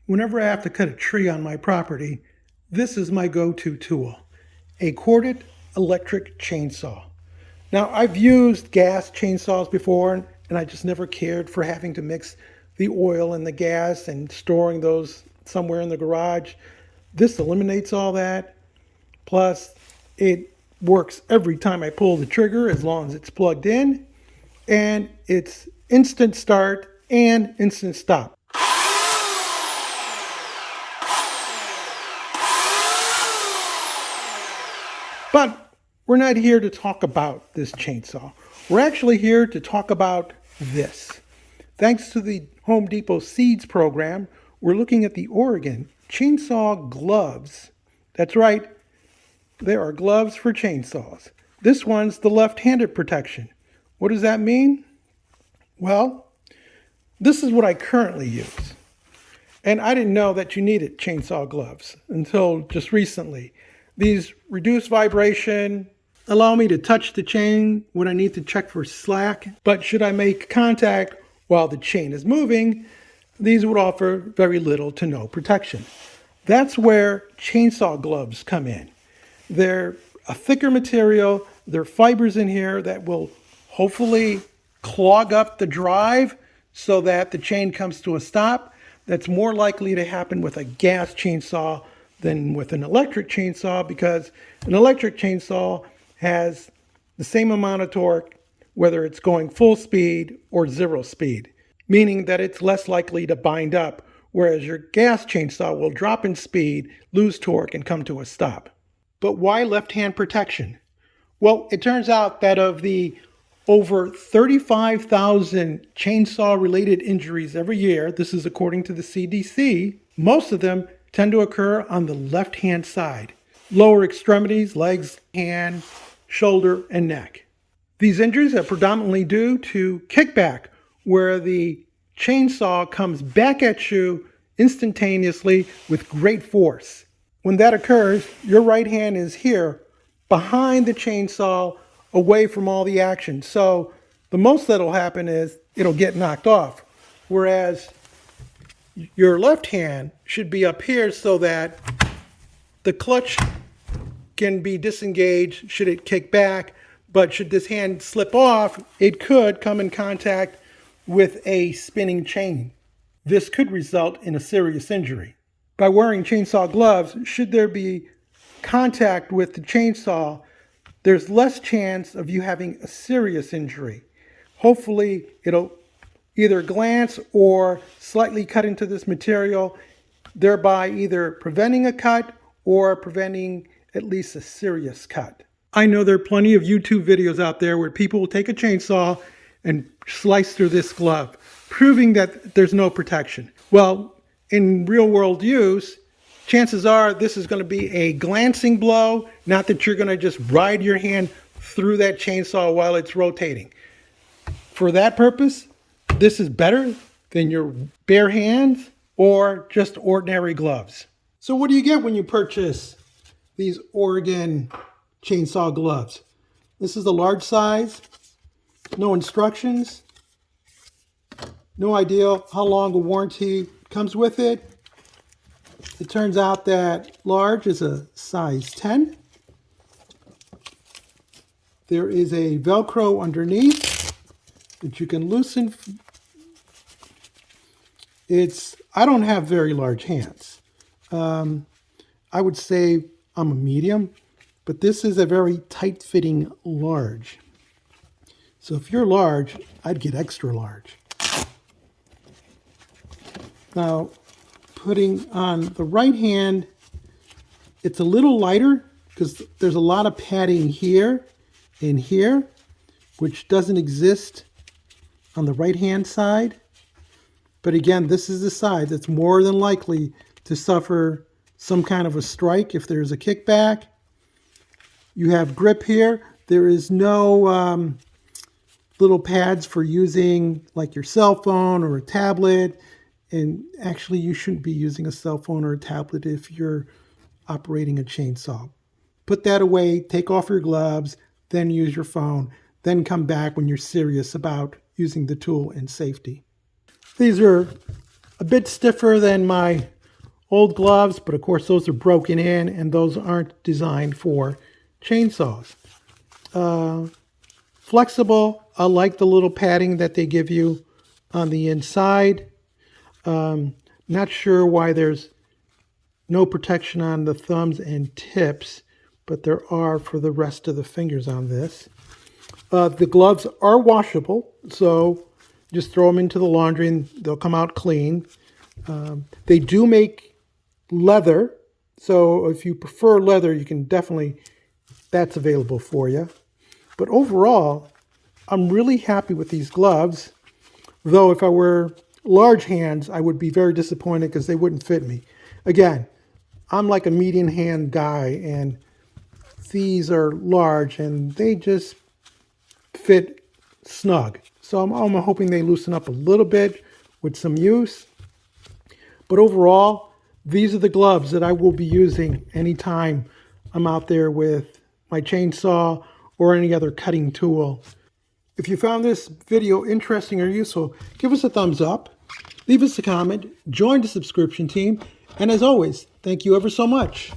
Whenever I have to cut a tree on my property, this is my go-to tool, a corded electric chainsaw. Now, I've used gas chainsaws before, and I just never cared for having to mix the oil and the gas and storing those somewhere in the garage. This eliminates all that. Plus, it works every time I pull the trigger as long as it's plugged in, and it's instant start and instant stop. But we're not here to talk about this chainsaw. We're actually here to talk about this. Thanks to the Home Depot Seeds program, we're looking at the Oregon chainsaw gloves. That's right, there are gloves for chainsaws. This one's the left-handed protection. What does that mean? Well, this is what I currently use. And I didn't know that you needed chainsaw gloves until just recently. These reduce vibration, allow me to touch the chain when I need to check for slack. But should I make contact while the chain is moving, these would offer very little to no protection. That's where chainsaw gloves come in. They're a thicker material. There are fibers in here that will hopefully clog up the drive so that the chain comes to a stop. That's more likely to happen with a gas chainsaw than with an electric chainsaw, because an electric chainsaw has the same amount of torque whether it's going full speed or 0 speed, meaning that it's less likely to bind up, whereas your gas chainsaw will drop in speed, lose torque, and come to a stop. But why left-hand protection? Well, it turns out that of the over 35,000 chainsaw-related injuries every year, this is according to the CDC, most of them tend to occur on the left-hand side. Lower extremities, legs, hand, shoulder, and neck. These injuries are predominantly due to kickback, where the chainsaw comes back at you instantaneously with great force. When that occurs, your right hand is here, behind the chainsaw, away from all the action. So the most that'll happen is it'll get knocked off. Whereas your left hand should be up here so that the clutch can be disengaged should it kick back. But should this hand slip off, it could come in contact with a spinning chain. This could result in a serious injury. By wearing chainsaw gloves, should there be contact with the chainsaw, there's less chance of you having a serious injury. Hopefully, it'll either glance or slightly cut into this material, thereby either preventing a cut or preventing at least a serious cut. I know there are plenty of YouTube videos out there where people will take a chainsaw and slice through this glove, proving that there's no protection. Well, in real world use, chances are this is going to be a glancing blow, not that you're going to just ride your hand through that chainsaw while it's rotating. For that purpose, this is better than your bare hands or just ordinary gloves. So what do you get when you purchase these Oregon chainsaw gloves? This is the large size, no instructions, no idea how long a warranty comes with it. It turns out that large is a size 10. There is a Velcro underneath that you can loosen. I don't have very large hands. I would say I'm a medium, but this is a very tight-fitting large. So if you're large, I'd get extra large. Now, putting on the right hand, it's a little lighter because there's a lot of padding here and here, which doesn't exist on the right hand side. But again, this is the side that's more than likely to suffer some kind of a strike if there's a kickback. You have grip here. There is no little pads for using like your cell phone or a tablet. And actually, you shouldn't be using a cell phone or a tablet if you're operating a chainsaw. Put that away, take off your gloves, then use your phone, then come back when you're serious about using the tool in safety. These are a bit stiffer than my old gloves, but of course those are broken in and those aren't designed for chainsaws. Flexible. I like the little padding that they give you on the inside. Not sure why there's no protection on the thumbs and tips, but there are for the rest of the fingers on this. The gloves are washable, so just throw them into the laundry and they'll come out clean. They do make leather, so if you prefer leather, you can definitely, that's available for you. But overall, I'm really happy with these gloves, though if I were large hands, I would be very disappointed because they wouldn't fit me. Again, I'm like a medium hand guy, and these are large and they just fit snug. So I'm hoping they loosen up a little bit with some use. But overall, these are the gloves that I will be using anytime I'm out there with my chainsaw or any other cutting tool. If you found this video interesting or useful, give us a thumbs up, leave us a comment, join the subscription team, and as always, thank you ever so much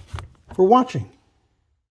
for watching.